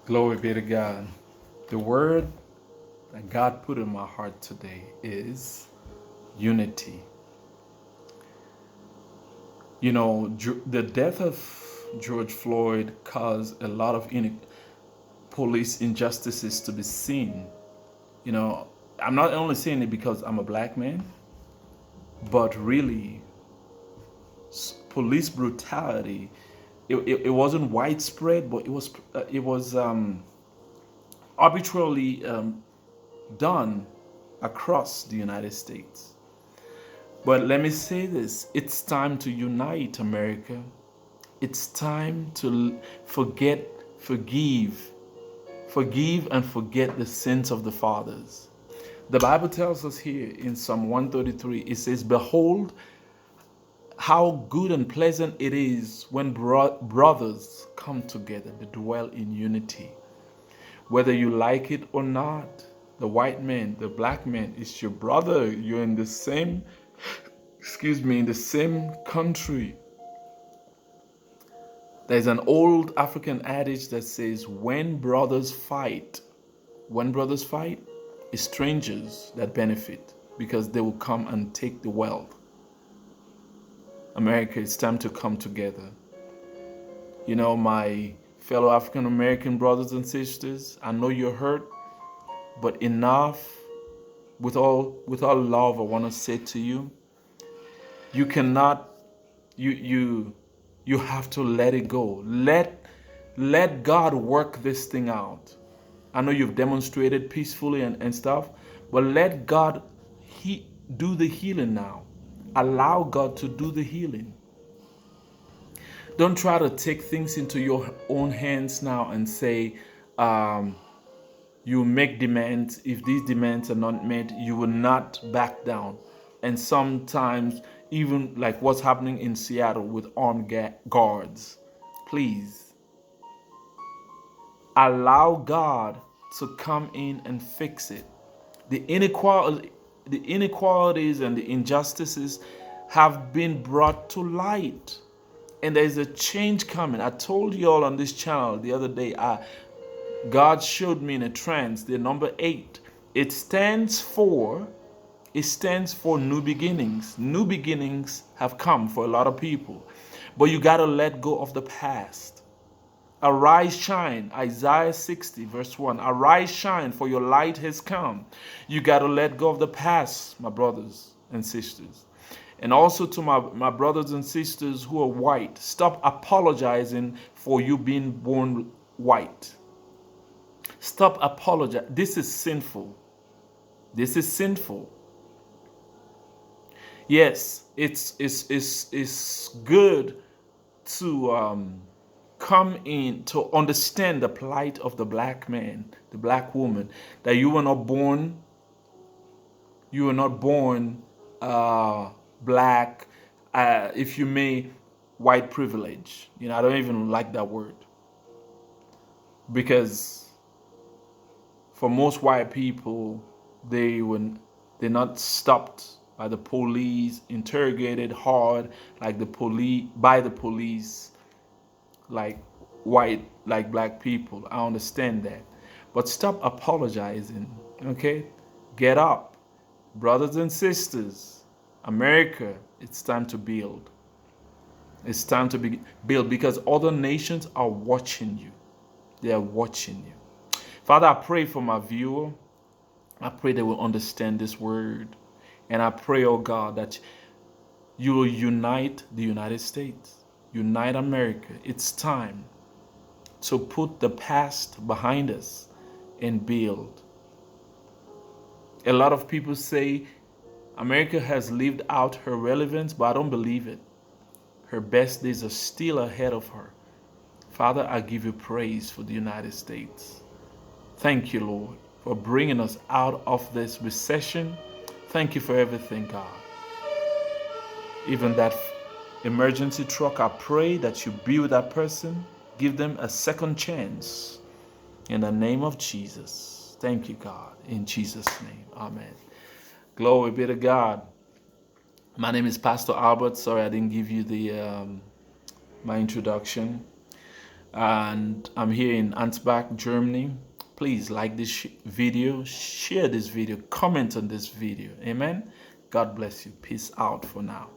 Glory be to God. The word that God put in my heart today is unity. You know, the death of George Floyd caused a lot of police injustices to be seen. You know, I'm not only saying it because I'm a black man, but really, police brutality. It wasn't widespread, but it was arbitrarily done across the United States. But let me say this, it's time to unite America. It's time to forget, forgive, forgive and forget the sins of the fathers. The Bible tells us here in Psalm 133, it says, Behold, how good and pleasant it is when brothers come together to dwell in unity. Whether you like it or not, the white man, the black man is your brother. You're in the same, in the same country. There's an old African adage that says, when brothers fight, it's strangers that benefit because they will come and take the wealth. America, it's time to come together. You know, my fellow African American brothers and sisters, I know you're hurt, but enough. With all love, I want to say to you, you cannot, you have to let it go. Let God work this thing out. I know you've demonstrated peacefully and stuff, but let God do the healing now. Allow God to do the healing. Don't try to take things into your own hands now and say, you make demands. If these demands are not met, you will not back down. And sometimes, even like what's happening in Seattle with armed guards, please allow God to come in and fix it. The inequalities and the injustices have been brought to light, and there's a change coming. I told you all on this channel the other day, God showed me in a trance the number 8. It stands for new beginnings. New beginnings have come for a lot of people, but you got to let go of the past. Arise, shine. Isaiah 60, verse 1. Arise, shine, for your light has come. You got to let go of the past, my brothers and sisters. And also to my brothers and sisters who are white, stop apologizing for you being born white. Stop apologizing. This is sinful. This is sinful. Yes, it's good to come in to understand the plight of the black man, the black woman, that you were not born black, if you may, white privilege. You know, I don't even like that word, because for most white people, they're not stopped by the police, interrogated hard like the police, like black people. I understand that, but stop apologizing. Okay, get up, brothers and sisters. America, it's time to build. It's time to build, because other nations are watching you. They are watching you. Father, I pray for my viewer. I pray they will understand this word. And I pray, oh God, that you will unite the United States, unite America. It's time to put the past behind us and build. A lot of people say America has lived out her relevance, but I don't believe it. Her best days are still ahead of her. Father, I give you praise for the United States. Thank you, Lord, for bringing us out of this recession. Thank you for everything, God. Even that emergency truck, I pray that you be with that person. Give them a second chance. In the name of Jesus. Thank you, God. In Jesus' name. Amen. Glory be to God. My name is Pastor Albert. Sorry I didn't give you my introduction. and I'm here in Ansbach, Germany. Please like this video, share this video, comment on this video. Amen. God bless you. Peace out for now.